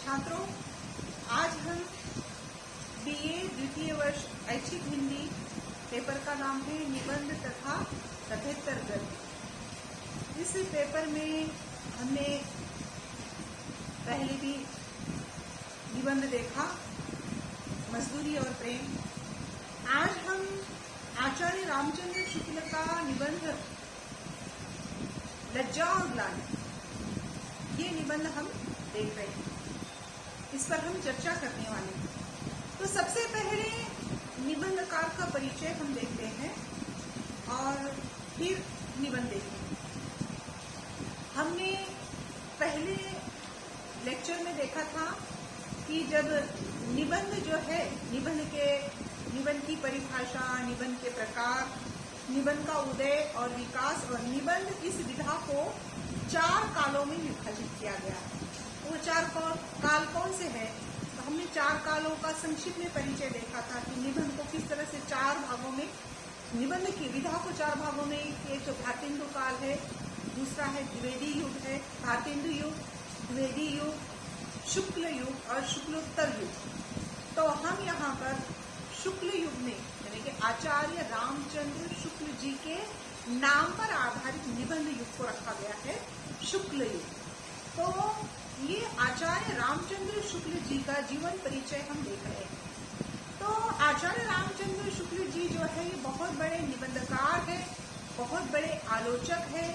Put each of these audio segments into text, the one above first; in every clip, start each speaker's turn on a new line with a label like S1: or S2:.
S1: छात्रों, आज हम बीए द्वितीय वर्ष ऐच्छिक हिंदी पेपर का नाम है निबंध तथा कथेतर गद्य। इस पेपर में हमने पहले भी निबंध देखा, मजदूरी और प्रेम। आज हम आचार्य रामचंद्र शुक्ल का निबंध लज्जा और ग्लानि, ये निबंध हम देख रहे हैं, इस पर हम चर्चा करने वाले हैं। तो सबसे पहले निबंधकार का परिचय हम देखते हैं और फिर निबंध देखेंगे। हमने पहले लेक्चर में देखा था कि जब निबंध जो है, निबंध की परिभाषा, निबंध के प्रकार, निबंध का उदय और विकास और निबंध, इस विधा को 4 कालों में विभाजित किया गया है। वो 4 काल कौन से हैं? तो हमने 4 कालों का संक्षिप्त में परिचय देखा था कि निबंध को किस तरह से 4 भागों में, निबंध की विधा को 4 भागों में, एक तो भारतेंदु काल है, दूसरा है द्विवेदी युग है, भारतेंदु युग, द्विवेदी युग, शुक्ल युग और शुक्लोत्तर युग। तो हम यहाँ पर शुक्ल युग में, यानी कि आचार्य रामचंद्र शुक्ल जी के नाम पर आधारित निबंध युग को रखा गया है शुक्ल युग। तो ये आचार्य रामचंद्र शुक्ल जी का जीवन परिचय हम देख रहे हैं। तो आचार्य रामचंद्र शुक्ल जी जो है, ये बहुत बड़े निबंधकार है, बहुत बड़े आलोचक है,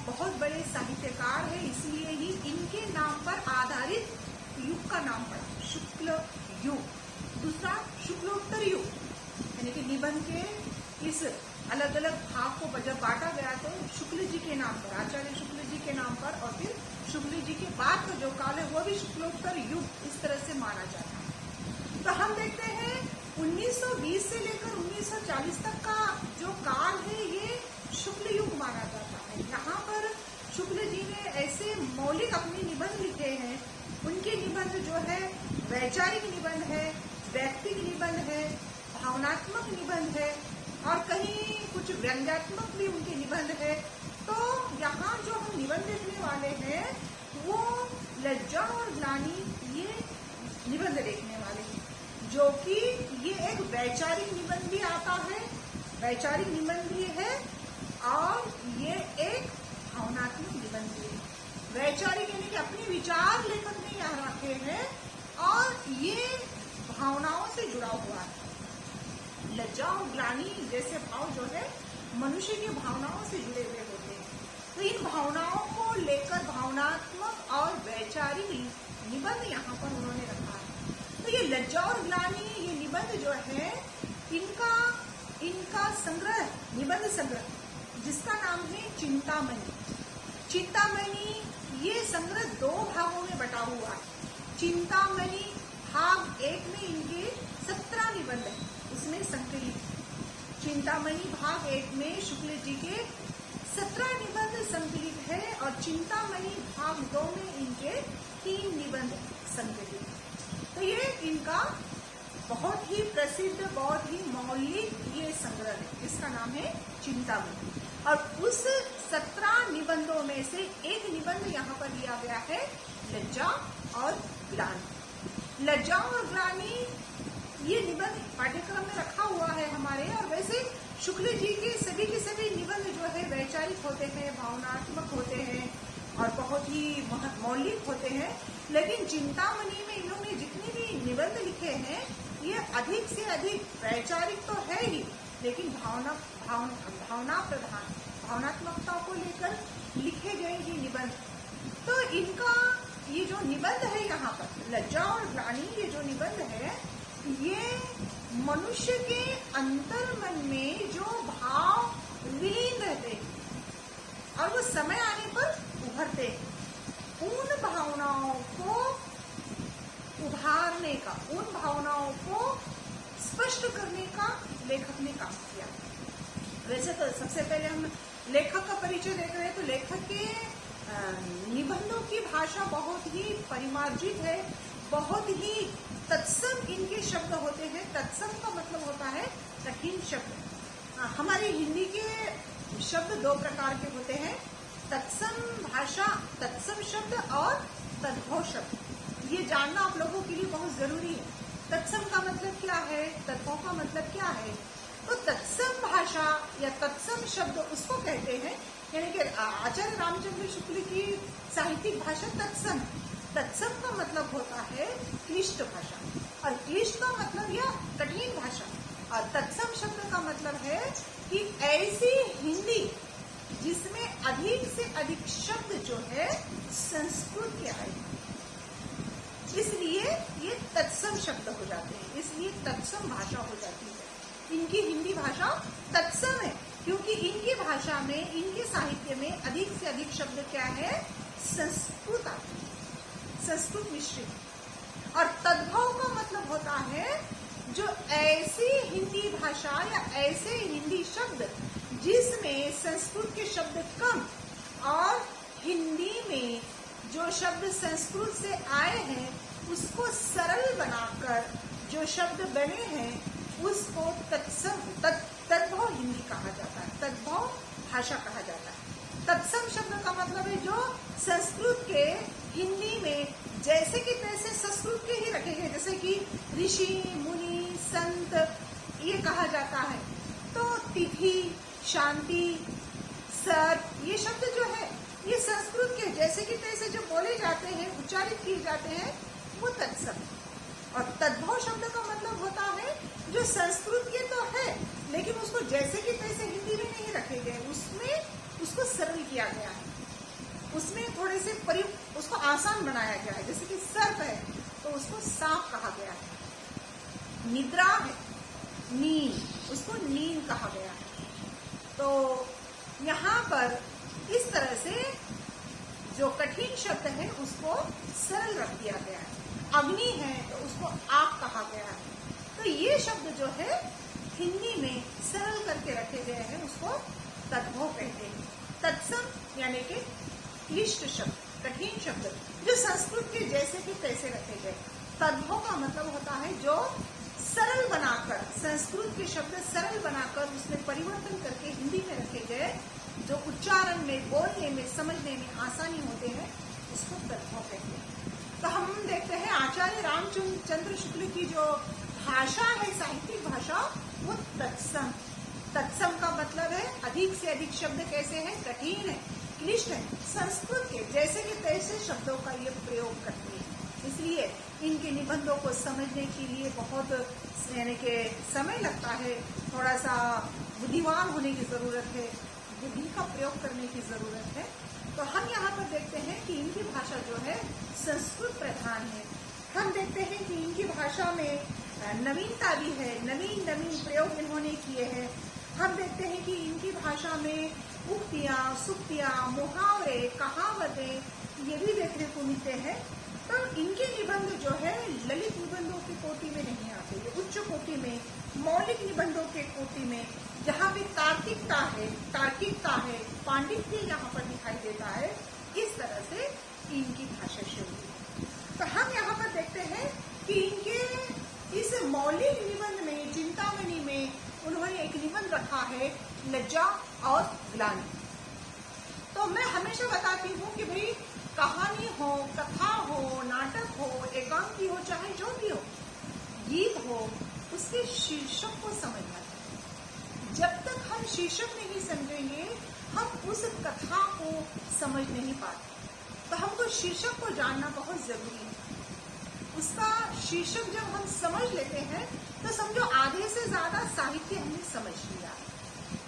S1: बहुत बड़े साहित्यकार है, इसलिए ही इनके नाम पर आधारित युग का नाम पड़ा शुक्ल युग। दूसरा शुक्लोत्तर युग, यानी कि निबंध के इस अलग अलग भाग को जब बांटा गया तो शुक्ल जी के नाम पर, आचार्य शुक्ल जी के नाम पर, और फिर शुक्ल जी के बाद का जो काल है वो भी शुक्लोत्तर युग इस तरह से माना जाता है। तो हम देखते हैं 1920 से लेकर 1940 तक का जो काल है ये शुक्ल युग माना जाता है। यहाँ पर शुक्ल जी ने ऐसे मौलिक अपने निबंध लिखे हैं। उनके निबंध जो है वैचारिक निबंध है, व्यक्तिक निबंध है, भावनात्मक निबंध है और कहीं कुछ व्यंग्यात्मक भी उनके निबंध है। तो यहाँ जो हम निबंध देखने वाले हैं वो लज्जा और ग्लानि, ये निबंध देखने वाले हैं, जो कि ये एक वैचारिक निबंध भी आता है, वैचारिक निबंध भी है और ये एक भावनात्मक निबंध भी है। वैचारिक यानी कि अपने विचार लेखक ने यहाँ रखे हैं और ये भावनाओं से जुड़ा हुआ है। लज्जा और ग्लानि जैसे भाव जो है मनुष्य की भावनाओं से जुड़े हुए होते हैं। तो इन भावनाओं को लेकर भावनात्मक और वैचारिक निबंध यहाँ पर उन्होंने रखा है। तो ये लज्जा और ग्लानि, ये निबंध जो है, इनका संग्रह, निबंध संग्रह, जिसका नाम है चिंतामणि। चिंतामणि ये संग्रह 2 भागों में बटा हुआ है। चिंतामणि भाग 1 में इनके 17 निबंध है, उसमें संकलित। चिंतामणि भाग 1 में शुक्ल जी के 17 निबंध संकलित है और चिंतामणि भाग 2 में इनके 3 निबंध संकलित। तो ये इनका बहुत ही प्रसिद्ध, बहुत ही मौलिक ये संग्रह है, इसका नाम है चिंतामणि। और उस 17 निबंधों में से एक निबंध यहाँ पर लिया गया है लज्जा और ग्लानि। लज्जा और ग्लानि ये निबंध पाठ्यक्रम में रखा हुआ है हमारे। और वैसे शुक्ल जी के सभी निबंध जो है वैचारिक होते हैं, भावनात्मक होते हैं और बहुत ही मौलिक होते हैं। लेकिन चिंतामणि में इन्होंने जितने भी निबंध लिखे हैं ये अधिक से अधिक वैचारिक तो है ही, लेकिन भावना प्रधान, भावनात्मकता को लेकर लिखे गए ये निबंध। तो इनका ये जो निबंध है यहाँ पर लज्जा और ग्लानि, ये जो निबंध है ये मनुष्य के अंतर्मन में जो भाव विलीन रहते हैं और वो समय आने पर उभरते हैं, उन भावनाओं को उभारने का, उन भावनाओं को स्पष्ट करने का लेखक ने काम किया। वैसे तो सबसे पहले हम लेखक का परिचय देख रहे हैं। तो लेखक के निबंधों की भाषा बहुत ही परिमार्जित है, बहुत ही तत्सम इनके शब्द होते हैं। तत्सम का मतलब होता है कठिन शब्द। हमारी हिंदी के शब्द 2 प्रकार के होते हैं, तत्सम भाषा, तत्सम शब्द और तद्भव शब्द। ये ये जानना आप लोगों के लिए बहुत जरूरी है। तत्सम का मतलब क्या है, तत्वों का मतलब क्या है। तो तत्सम भाषा या तत्सम शब्द उसको कहते हैं, यानी कि आचार्य रामचंद्र शुक्ल की साहित्यिक भाषा तत्सम। तत्सम का मतलब होता है क्लिष्ट भाषा, और क्लिष्ट का मतलब यह कठिन भाषा। और तत्सम शब्द का मतलब है कि ऐसी हिंदी जिसमें अधिक से अधिक शब्द जो है संस्कृत के आए, इसलिए ये तत्सम शब्द हो जाते हैं, इसलिए तत्सम भाषा हो जाती है। इनकी हिंदी भाषा तत्सम है क्योंकि इनकी भाषा में, इनके साहित्य में अधिक से अधिक शब्द क्या है, संस्कृत आते हैं, संस्कृत मिश्रित। और तद्भव का मतलब होता है जो ऐसी हिंदी भाषा या ऐसे हिंदी शब्द जिसमें संस्कृत के शब्द कम और हिंदी में जो शब्द संस्कृत से आए हैं उसको सरल बनाकर जो शब्द बने हैं उसको तद्भव हिंदी कहा जाता है, तद्भव भाषा कहा जाता है। तत्सम शब्द का मतलब है जो संस्कृत के हिंदी में जैसे कि तैसे संस्कृत के ही रखे गए, जैसे कि ऋषि मुनि संत ये कहा जाता है। तो तिथि, शांति, सर, ये शब्द जो है ये संस्कृत के जैसे कि तैसे जो बोले जाते हैं, उच्चारित किए जाते हैं, वो तत्सम। और तद्भव शब्द का मतलब होता है जो संस्कृत के तो है लेकिन उसको जैसे कि तैसे हिंदी में नहीं रखे गए, उसमें उसको सरल किया गया है, उसमें थोड़े से उसको आसान बनाया गया है। जैसे कि सर्प है तो उसको सांप कहा गया है, निद्रा है, नींद, उसको नींद कहा गया है। तो यहाँ पर इस तरह से जो कठिन शब्द है उसको सरल रख दिया गया है। अग्नि है तो उसको आग कहा गया है। तो ये शब्द जो है हिंदी में सरल करके रखे गए हैं, उसको तद्भव कहते हैं। तत्सम यानी कि क्लिष्ट शब्द, कठिन शब्द जो संस्कृत के जैसे कि तैसे रखे गए। तद्भव का मतलब होता है जो सरल बनाकर, संस्कृत के शब्द सरल बनाकर उसमें परिवर्तन करके हिंदी में रखे गए, जो उच्चारण में, बोलने में, समझने में आसानी होते हैं, उसको तद्भव कहते हैं। तो हम देखते हैं आचार्य रामचंद्र शुक्ल की जो भाषा है, साहित्यिक भाषा, वो तत्सम। तत्सम का मतलब है अधिक से अधिक शब्द कैसे हैं, कठिन है, क्लिष्ट है, संस्कृत के जैसे कि तैसे शब्दों का ये प्रयोग करते हैं। इसलिए इनके निबंधों को समझने के लिए बहुत यानी कि समय लगता है, थोड़ा सा बुद्धिमान होने की जरूरत है, बुद्धि का प्रयोग करने की जरूरत है। तो हम यहाँ पर देखते हैं कि इनकी भाषा जो है संस्कृत प्रधान है। हम देखते हैं कि इनकी भाषा में नवीनता भी है, नवीन प्रयोग इन्होंने किए हैं। हम देखते हैं कि इनकी भाषा में उक्तियाँ, सुक्तियाँ, मुहावरे, कहावतें ये भी देखने को मिलते हैं। तो इनके निबंध जो है ललित निबंधों की कोटि में नहीं आते, ये उच्च कोटि में, मौलिक निबंधों के कोटि में, जहाँ भी तार्किकता है, पांडित्य यहाँ पर दिखाई देता है, इस तरह से इनकी भाषा शैली है। तो हम यहाँ पर देखते हैं कि इनके इस मौलिक निबंध में, चिंतामणि में, उन्होंने एक निबंध रखा है लज्जा और ग्लानि। तो मैं हमेशा बताती हूँ कि भाई कहानी हो, कथा हो, नाटक हो, एकांकी हो, चाहे जो भी हो, गीत हो, उसके शीर्षक को समझना चाहिए। जब तक हम शीर्षक नहीं समझेंगे हम उस कथा को समझ नहीं पाते। तो हमको शीर्षक को जानना बहुत जरूरी है। उसका शीर्षक जब हम समझ लेते हैं तो समझो आधे से ज्यादा साहित्य हमने समझ लिया।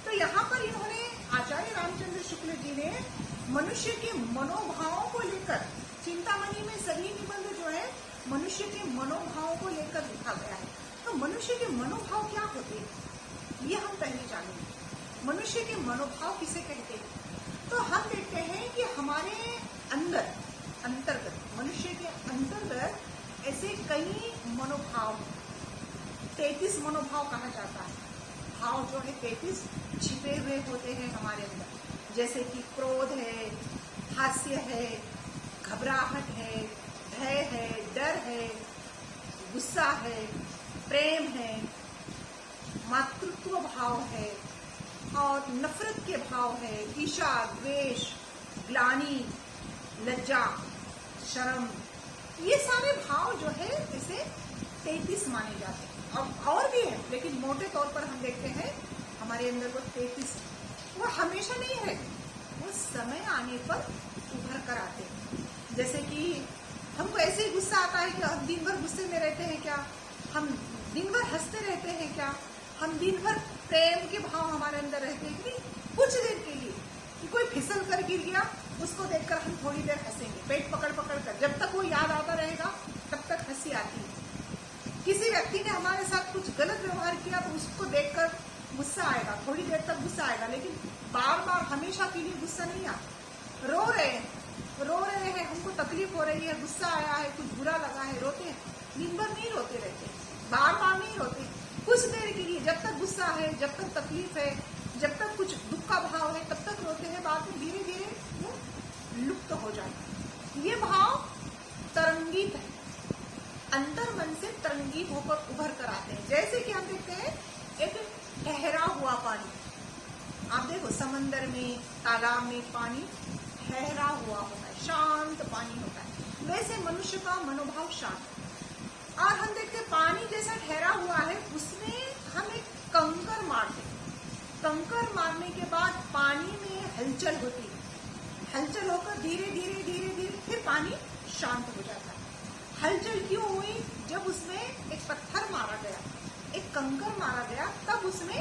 S1: तो यहाँ पर इन्होंने, आचार्य रामचंद्र शुक्ल जी ने मनुष्य के मनोभावों को लेकर, चिंतामणि में सभी निबंध जो है मनुष्य के मनोभावों को लेकर लिखा गया है। तो मनुष्य के मनोभाव क्या होते हैं ये हम पहले जानेंगे। मनुष्य के मनोभाव किसे कहते हैं? तो हम देखते हैं कि हमारे अंतर्गत, मनुष्य के अंतर्गत ऐसे कई मनोभाव, 33 मनोभाव कहा जाता है। भाव जो है 33 छिपे हुए होते हैं हमारे अंदर, जैसे कि क्रोध है, हास्य है, घबराहट है, भय है, डर है, गुस्सा है, प्रेम है, मातृत्व भाव है और नफरत के भाव है, ईर्ष्या, द्वेष, ग्लानि, लज्जा, शर्म, ये सारे भाव जो है इसे 33 माने जाते हैं। अब और भी है, लेकिन मोटे तौर पर हम देखते हैं हमारे अंदर वो 33, वो हमेशा नहीं है, वो समय आने पर उभर कर आते हैं। जैसे कि हमको ऐसे ही गुस्सा आता है कि हम दिन भर गुस्से में रहते हैं क्या, हम दिन भर हंसते रहते हैं क्या, हम दिन भर प्रेम के भाव हमारे अंदर रहते हैं कि नहीं, कुछ देर के लिए कि कोई फिसल कर गिर गया उसको देखकर हम थोड़ी देर हंसेंगे, पेट पकड़ पकड़ कर, जब तक वो याद आता रहेगा तब तक हंसी आती है। किसी व्यक्ति ने हमारे साथ कुछ गलत व्यवहार किया तो उसको देखकर गुस्सा आएगा, थोड़ी देर तक गुस्सा आएगा, लेकिन बार बार हमेशा के लिए गुस्सा नहीं आता। रो रहे हैं, हमको तकलीफ हो रही है, गुस्सा आया है, कुछ बुरा लगा है, रोते हैं, दिन भर नहीं रोते रहते, बार बार नहीं रोते, कुछ देर के लिए, जब तक गुस्सा है, जब तक तकलीफ है, जब तक कुछ दुख का भाव है, तब तक रोते हैं, बाद में धीरे धीरे वो लुप्त हो जाता है। ये भाव तरंगित है, अंतर मन से तरंगित होकर उभर कर आते हैं। जैसे कि हम देखते हैं एक ठहरा हुआ पानी, आप देखो समंदर में, तालाब में पानी ठहरा हुआ होता है, शांत पानी होता है, वैसे मनुष्य का मनोभाव शांत है। और हम देखते हैं पानी जैसा ठहरा हुआ है, उसमें हम एक कंकर मारते हैं, कंकर मारने के बाद पानी में हलचल होती है, हलचल होकर धीरे धीरे धीरे धीरे फिर पानी शांत हो जाता है। हलचल क्यों हुई? जब उसमें एक पत्थर मारा गया, एक कंकर मारा गया, तब उसमें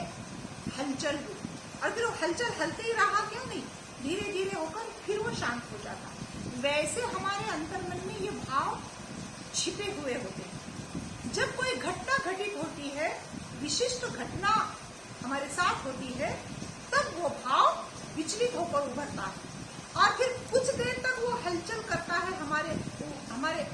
S1: हलचल हुई, और फिर वो हलचल हलते ही रहा, क्यों नहीं, धीरे धीरे होकर फिर वो शांत हो जाता है। वैसे हमारे अंतर्मन में ये भाव छिपे हुए होते हैं। जब कोई घटना घटित होती है, विशिष्ट घटना हमारे साथ होती है, तब वो भाव विचलित होकर उभरता है, और फिर कुछ देर तक वो हलचल करता है, हमारे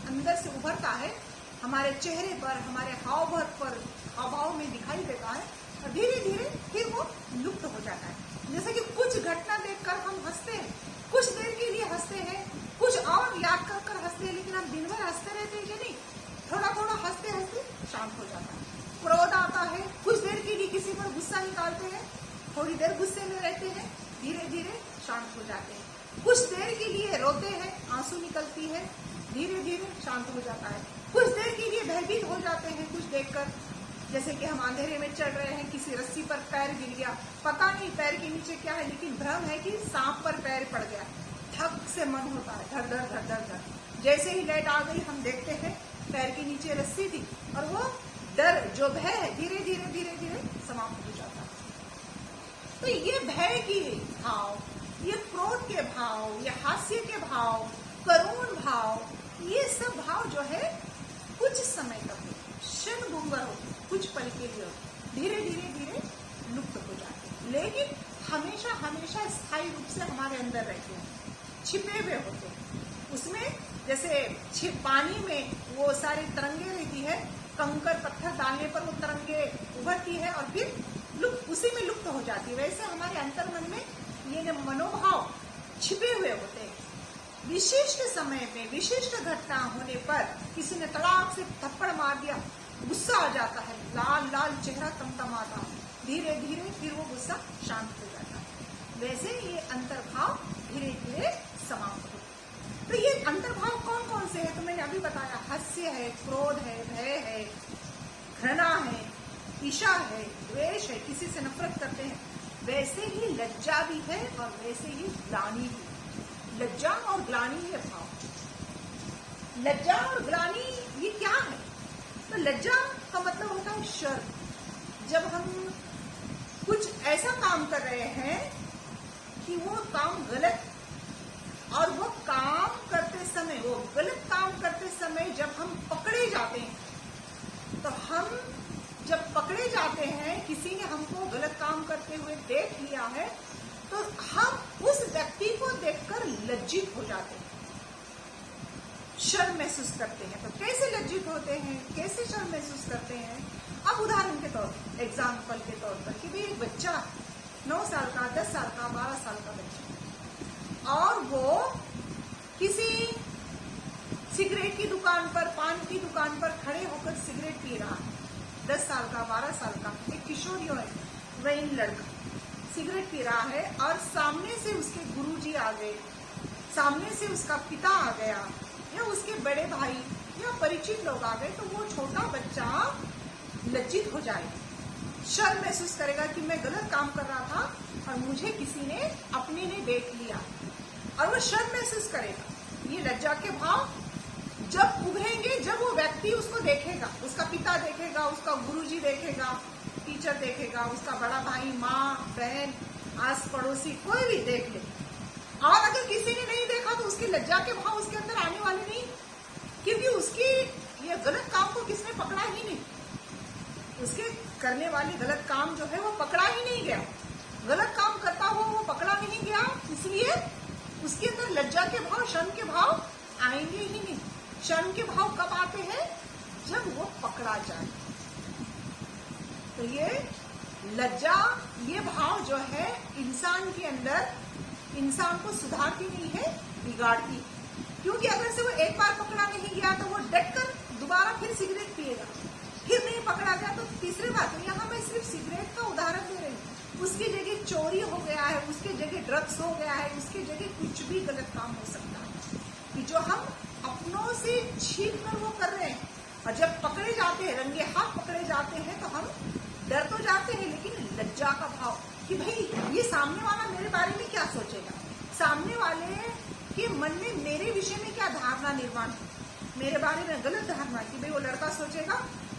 S1: अंदर से उभरता है, हमारे चेहरे पर, हमारे हाव में दिखाई देता है, और धीरे धीरे फिर वो लुप्त हो जाता है। जैसे कि कुछ घटना देखकर हम हंसते हैं, कुछ देर के लिए हंसते हैं, कुछ और याद कर कर हंसते हैं, लेकिन हम दिन भर हंसते रहते हैं कि नहीं, थोड़ा थोड़ा हंसते हंसते शांत हो जाता है। क्रोध आता है, कुछ देर के लिए किसी पर गुस्सा निकालते हैं, थोड़ी देर गुस्से में रहते हैं, धीरे धीरे शांत हो जाते हैं। कुछ देर के लिए रोते हैं, आंसू निकलती है, धीरे धीरे शांत हो जाता है। कुछ देर के लिए भयभीत हो जाते हैं कुछ देखकर, जैसे कि हम अंधेरे में चल रहे हैं, किसी रस्सी पर पैर गिर गया, पता नहीं पैर के नीचे क्या है, लेकिन भ्रम है कि सांप पर पैर पड़ गया, थक से मन होता है, धर धर धर धर धर। जैसे ही लाइट आ गई, हम देखते हैं पैर के नीचे रस्सी थी, और वो डर, जो भय है, धीरे धीरे धीरे धीरे समाप्त हो जाता है। तो ये भय के भाव, ये क्रोध के भाव, ये हास्य के भाव, करुण भाव, ये सब भाव जो है कुछ समय तक क्षण भंगुर होते, कुछ पल के लिए धीरे धीरे धीरे लुप्त हो जाते हैं, लेकिन हमेशा हमेशा स्थायी रूप से हमारे अंदर रहते हैं, छिपे हुए होते हैं। उसमें जैसे पानी में वो सारी तरंगे रहती है, कंकर पत्थर डालने पर वो तरंगे उभरती है और फिर उसी में लुप्त हो जाती है। वैसे हमारे अंतर्मन में ये मनोभाव छिपे हुए होते हैं। विशिष्ट समय में विशिष्ट घटना होने पर किसी ने तड़ाक से थप्पड़ मार दिया, गुस्सा आ जाता है, लाल लाल चेहरा तमतमाता है, धीरे धीरे फिर वो गुस्सा शांत हो जाता है। वैसे ये अंतर्भाव धीरे धीरे समाप्त हो। तो ये अंतर्भाव कौन कौन से है? तो मैंने अभी बताया, हास्य है, क्रोध है, भय है, घृणा है, ईर्ष्या है, द्वेष है, किसी से नफरत करते हैं। वैसे ही लज्जा भी है और वैसे ही ग्लानि भी। लज्जा और ग्लानि ये भाव। लज्जा और ग्लानि ये क्या है? तो लज्जा का मतलब होता है शर्म। जब हम कुछ ऐसा काम कर रहे हैं कि वो काम गलत, और वो काम करते समय, वो गलत काम करते समय जब हम पकड़े जाते हैं, तो हम जब पकड़े जाते हैं, किसी ने हमको गलत काम करते हुए देख लिया है, तो हम उस व्यक्ति को देखकर लज्जित हो जाते हैं, शर्म महसूस करते हैं। तो कैसे लज्जित होते हैं, कैसे शर्म महसूस करते हैं? अब उदाहरण के तौर पर, एग्जाम्पल के तौर पर, कि भाई एक बच्चा 9 साल का, 10 साल का, 12 साल का बच्चा, और वो किसी सिगरेट की दुकान पर, पान की दुकान पर खड़े होकर सिगरेट पी रहा है। 10 साल का, 12 साल का एक किशोरी है, वही लड़का सिगरेट पी रहा है, और सामने से उसके गुरुजी आ गए, सामने से उसका पिता आ गया, या उसके बड़े भाई या परिचित लोग आ गए, तो वो छोटा बच्चा लज्जित हो जाएगा, शर्म महसूस करेगा कि मैं गलत काम कर रहा था और मुझे किसी ने अपने ने देख लिया, और वो शर्म महसूस करेगा। ये लज्जा के भाव जब उभरेंगे, जब वो व्यक्ति उसको देखेगा, उसका पिता देखेगा, उसका गुरुजी देखेगा, टीचर देखेगा, उसका बड़ा भाई, माँ, बहन, आस पड़ोसी, कोई भी देख ले, और अगर किसी ने नहीं देखा तो उसकी लज्जा के भाव उसके अंदर आने वाले नहीं, क्योंकि उसकी ये गलत काम को किसने पकड़ा ही नहीं, उसके करने वाले गलत काम जो है वो पकड़ा ही नहीं गया, गलत काम करता हुआ वो पकड़ा नहीं गया, इसलिए उसके अंदर लज्जा के भाव, शर्म के भाव आएंगे ही नहीं। शर्म के भाव कब आते हैं? जब वो पकड़ा जाए। तो ये लज्जा, ये भाव जो है इंसान के अंदर, इंसान को सुधारती नहीं है, बिगाड़ती। क्योंकि अगर से वो एक बार पकड़ा नहीं गया तो वो डटकर दोबारा फिर सिगरेट पिएगा, फिर नहीं पकड़ा गया तो तीसरी बार। तो यहाँ मैं सिर्फ सिगरेट का उदाहरण दे रही हूँ, उसकी जगह चोरी हो गया है, उसकी जगह ड्रग्स हो गया है, उसकी जगह कुछ भी गलत काम हो सकता है कि जो हम अपनों से छीन कर वो कर रहे हैं, और जब पकड़े जाते हैं, रंगे हाथ पकड़े जाते हैं, तो हम डर तो जाते हैं, लेकिन लज्जा का भाव कि भाई ये सामने वाला मेरे बारे में क्या सोचेगा, सामने वाले के मन में मेरे विषय में क्या धारणा निर्माण है, मेरे बारे में गलत धारणा कि भाई वो लड़का सोचेगा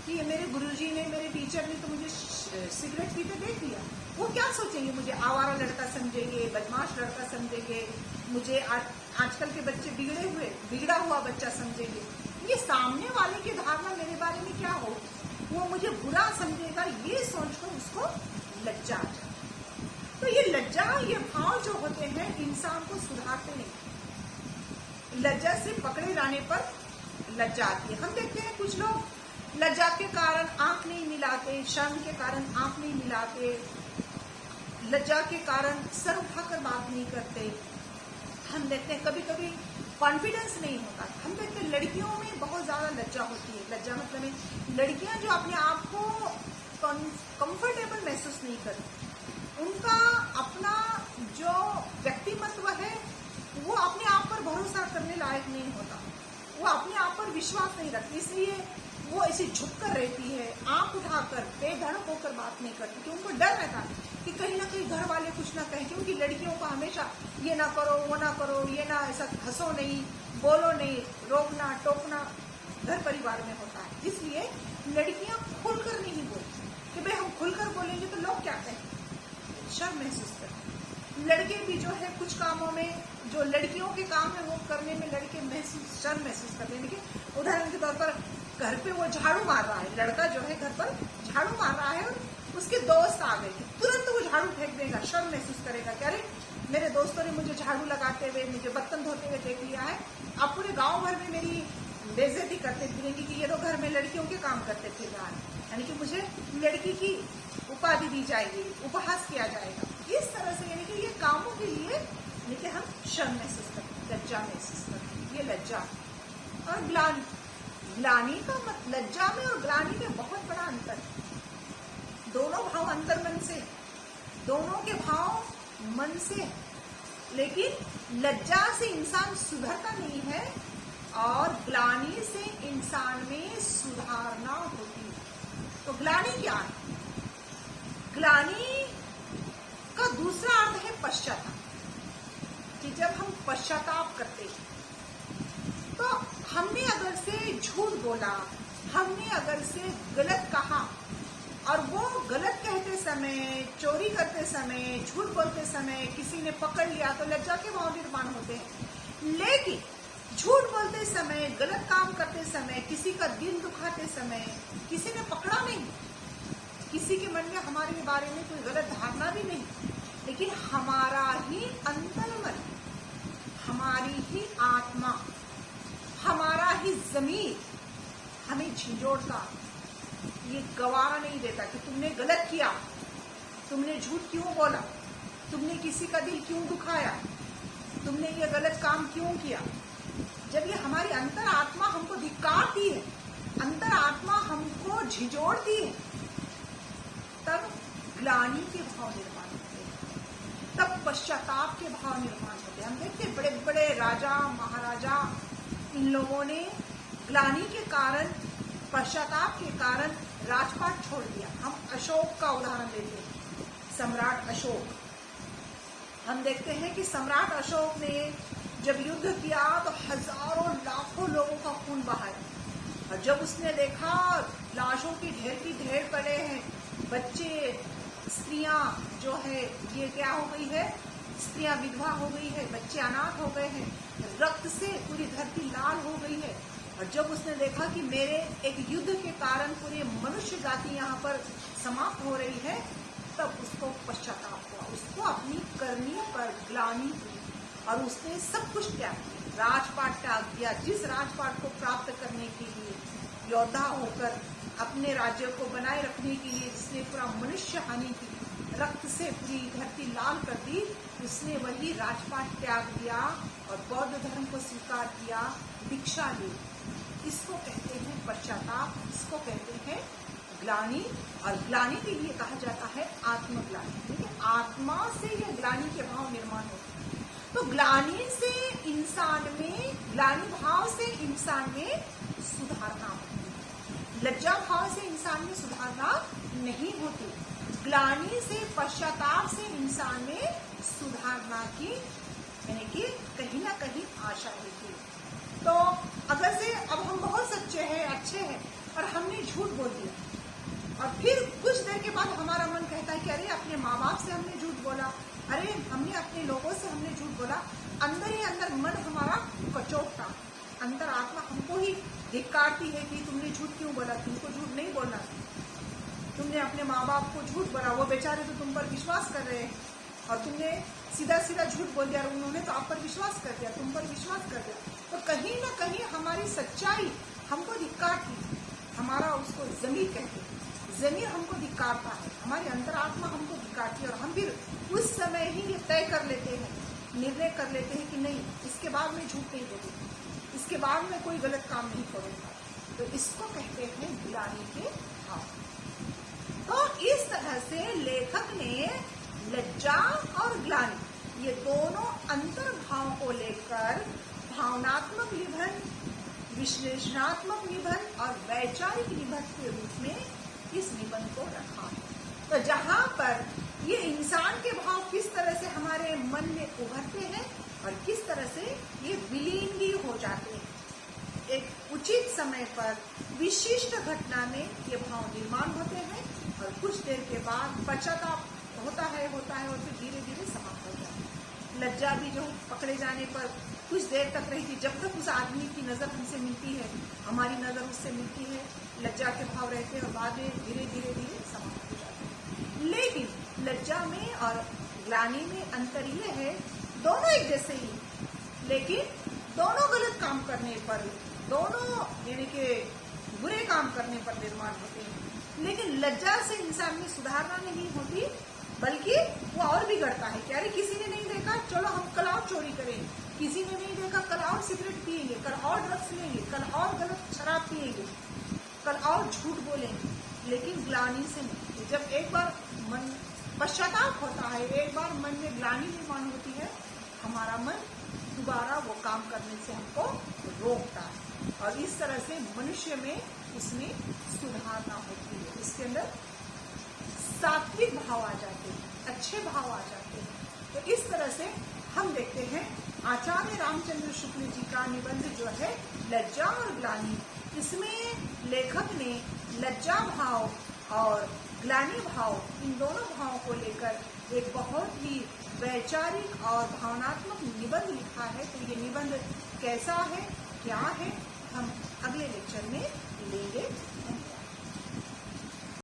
S1: कि ये मेरे गुरुजी ने, मेरे टीचर ने तो मुझे सिगरेट पीते देख लिया, वो क्या सोचेंगे, मुझे आवारा लड़का समझेंगे, बदमाश लड़का समझेंगे, मुझे आजकल के बच्चे बिगड़ा हुआ बच्चा समझेंगे। ये सामने वाले की धारणा मेरे बारे में क्या हो, वो मुझे बुरा समझेगा, ये सोचकर उसको लज्जा आ जाए। तो ये लज्जा, ये भाव जो होते हैं इंसान को सुधारते नहीं। लज्जा से पकड़े जाने पर लज्जा आती है। हम देखते हैं कुछ लोग लज्जा के कारण आंख नहीं मिलाते, शर्म के कारण आंख नहीं मिलाते, लज्जा के कारण सर उठाकर बात नहीं करते। हम देखते हैं कभी कभी कॉन्फिडेंस नहीं होता। हम देखते हैं लड़कियों में बहुत ज्यादा लज्जा होती है। लज्जा मतलब लड़कियां जो अपने आप को कंफर्टेबल महसूस नहीं करती, उनका अपना जो व्यक्तिमत्व है वो अपने आप पर भरोसा करने लायक नहीं होता, वो अपने आप पर विश्वास नहीं रखती, इसलिए वो ऐसे झुककर रहती है, आंख उठाकर बेधड़क होकर बात नहीं करती, कि उनको डर रहता है कि कहीं ना कहीं घर वाले कुछ ना कहें। क्योंकि लड़कियों को हमेशा ये ना करो, वो ना करो, ये ना, ऐसा हंसो नहीं, बोलो नहीं, रोकना टोकना घर परिवार में होता है। इसलिए लड़कियां खुलकर नहीं बोलती कि भाई हम खुलकर बोलेंगे तो लोग क्या कहेंगे, शर्म महसूस करते। लड़के भी जो है कुछ कामों में, जो लड़कियों के काम है वो करने में लड़के शर्म महसूस करते हैं। लेकिन उदाहरण के तौर पर घर पे वो झाड़ू मार रहा है, लड़का जो है घर पर झाड़ू मार रहा है और उसके दोस्त आ गए, तुरंत वो झाड़ू फेंक देगा, शर्म महसूस करेगा कि अरे मेरे दोस्तों ने मुझे झाड़ू लगाते हुए, मुझे बर्तन धोते हुए देख लिया है, अब पूरे गांव भर में मेरी बेइज्जती करते फिरेंगे कि ये तो घर में लड़कियों के काम करते फिर रहा है, यानी कि मुझे लड़की की उपाधि दी जाएगी, उपहास किया जाएगा। इस तरह से यानी कि ये कामों के लिए लेकिन हम शर्म महसूस करते हैं, लज्जा महसूस करते हैं। ये लज्जा और ग्लानि, ग्लानि का मतलब, लज्जा में और ग्लानि में बहुत बड़ा अंतर है। दोनों भाव अंतर मन से, दोनों के भाव मन से, लेकिन लज्जा से इंसान सुधरता नहीं है और ग्लानि से इंसान में सुधारना होती है। तो ग्लानि क्या है? ग्लानि का दूसरा अर्थ है पश्चाताप, कि जब हम पश्चाताप करते हैं तो हमने अगर से झूठ बोला, हमने अगर से गलत कहा, और वो गलत कहते समय, चोरी करते समय, झूठ बोलते समय किसी ने पकड़ लिया तो लज्जा के भाव निर्माण होते हैं। लेकिन झूठ बोलते समय, गलत काम करते समय, किसी का दिल दुखाते समय किसी ने पकड़ा नहीं, किसी के मन में हमारे बारे में कोई गलत धारणा भी नहीं, लेकिन हमारा ही अंतर्मन, हमारी ही आत्मा, हमारा ही ज़मीर हमें झिझोड़ता, ये गवारा नहीं देता कि तुमने गलत किया, तुमने झूठ क्यों बोला, तुमने किसी का दिल क्यों दुखाया, तुमने ये गलत काम क्यों किया। जब ये हमारी अंतर आत्मा हमको धिक्कारती है, अंतर आत्मा हमको झिझोड़ती है, तब ग्लानि के भाव निर्माण होते हैं, तब पश्चाताप के भाव निर्माण होते हैं। हम देखते हैं बड़े बड़े राजा महाराजा, इन लोगों ने ग्लानि के कारण, पश्चाताप के कारण राजपाट छोड़ दिया। हम अशोक का उदाहरण लेते हैं, सम्राट अशोक। हम देखते हैं कि सम्राट अशोक ने जब युद्ध किया तो हजारों लाखों लोगों का खून बहाया, और जब उसने देखा लाशों की ढेर पड़े हैं, बच्चे, स्त्रियां जो है ये क्या हो गई है, स्त्रियां विधवा हो गई है, बच्चे अनाथ हो गए हैं, रक्त से पूरी धरती लाल हो गई है, और जब उसने देखा कि मेरे एक युद्ध के कारण पूरी मनुष्य जाति यहाँ पर समाप्त हो रही है, तब उसको पश्चाताप हुआ, उसको अपनी करनी पर ग्लानि हुई, और उसने सब कुछ त्याग किया, राजपाट त्याग दिया। जिस राजपाट को प्राप्त करने के लिए योद्धा होकर अपने राज्य को बनाए रखने के लिए जिसने पूरा मनुष्य हानि की, रक्त से पूरी धरती लाल कर दी, उसने वही राजपाट त्याग दिया और बौद्ध धर्म को स्वीकार किया, दीक्षा ली। इसको कहते हैं पश्चाताप, इसको कहते हैं ग्लानि, और ग्लानि के लिए कहा जाता है आत्मग्लानि। ठीक है, आत्मा से यह ग्लानि के भाव निर्माण होते हैं। तो ग्लानि से इंसान में, ग्लानि भाव से इंसान में सुधारना होती है, लज्जा भाव से इंसान में सुधारना नहीं होती। ग्लानि से, पश्चाताप से इंसान में सुधारना की यानी कि कहीं ना कहीं आशा रहती है। तो अगर से अब हम बहुत सच्चे हैं, अच्छे हैं, और हमने झूठ बोल दिया, और फिर कुछ देर के बाद हमारा मन कहता है कि अरे अपने माँ बाप से हमने झूठ बोला, अरे हमने अपने लोगों से हमने झूठ बोला, अंदर ही अंदर मन हमारा कचोटता, अंदर आत्मा हमको ही धिक्कारती है कि तुमने झूठ क्यों बोला, तुमको झूठ नहीं बोलना, तुमने अपने माँ बाप को झूठ बोला, वो बेचारे तो तुम पर विश्वास कर रहे हैं, और तुमने सीधा सीधा झूठ बोल दिया, और उन्होंने तो आप पर विश्वास कर दिया, तुम पर विश्वास कर दिया। तो कहीं ना कहीं हमारी सच्चाई हमको धिक्कारती, हमारा उसको ज़मीर कहते हैं, ज़मीर हमको धिक्कारता है, हमारी अंतरात्मा हमको धिक्कारती है, और हम फिर उस समय ही ये तय कर लेते हैं, निर्णय कर लेते हैं कि नहीं, इसके बाद मैं झूठ नहीं बोलूँगा, इसके बाद मैं कोई गलत काम नहीं करूँगा। तो इसको कहते हैं ग्लानि के भाव। तो इस तरह से लेखक ने लज्जा और ग्लानि ये दोनों अंतर्भाव को लेकर भावनात्मक निबंध, विश्लेषणात्मक निबंध और वैचारिक निबंध के रूप में इस निबंध को रखा है। तो जहाँ पर ये इंसान के भाव किस तरह से हमारे मन में उभरते हैं और किस तरह से ये विलीन भी हो जाते हैं, एक उचित समय पर विशिष्ट घटना में ये भाव निर्माण होते हैं, और कुछ देर के बाद पश्चाताप होता है और फिर धीरे धीरे समाप्त हो जाता है। लज्जा भी जो पकड़े जाने पर कुछ देर तक रहती, जब तक उस आदमी की नज़र हमसे मिलती है, हमारी नज़र उससे मिलती है, लज्जा के भाव रहते हैं, और बाद में धीरे धीरे समाप्त हो जाते हैं। लेकिन लज्जा में और ग्लानि में अंतर ये है, दोनों एक जैसे ही, लेकिन दोनों गलत काम करने पर, दोनों यानी कि बुरे काम करने पर निर्माण होते हैं। लेकिन लज्जा से इंसान में सुधारना नहीं होती, बल्कि वो और बिगड़ता है कि अरे किसी ने नहीं देखा, चलो हम कल और चोरी करेंगे, किसी ने नहीं देखा, कल और सिगरेट पिएंगे, कल और ड्रग्स लेंगे, कल और गलत शराब पिएंगे, कल और झूठ बोलेंगे। लेकिन ग्लानि से नहीं। जब एक बार मन पश्चाताप होता है, एक बार मन में ग्लानि निर्माण होती है, हमारा मन दोबारा वो काम करने से हमको रोकता है, और इस तरह से मनुष्य में उसमें सुधारना होती है, उसके अंदर सात्विक भाव आ जाते हैं, अच्छे भाव आ जाते हैं। तो इस तरह से हम देखते हैं आचार्य रामचंद्र शुक्ल जी का निबंध जो है लज्जा और ग्लानि, इसमें लेखक ने लज्जा भाव और ग्लानि भाव, इन दोनों भावों को लेकर एक बहुत ही वैचारिक और भावनात्मक निबंध लिखा है। तो ये निबंध कैसा है, क्या है,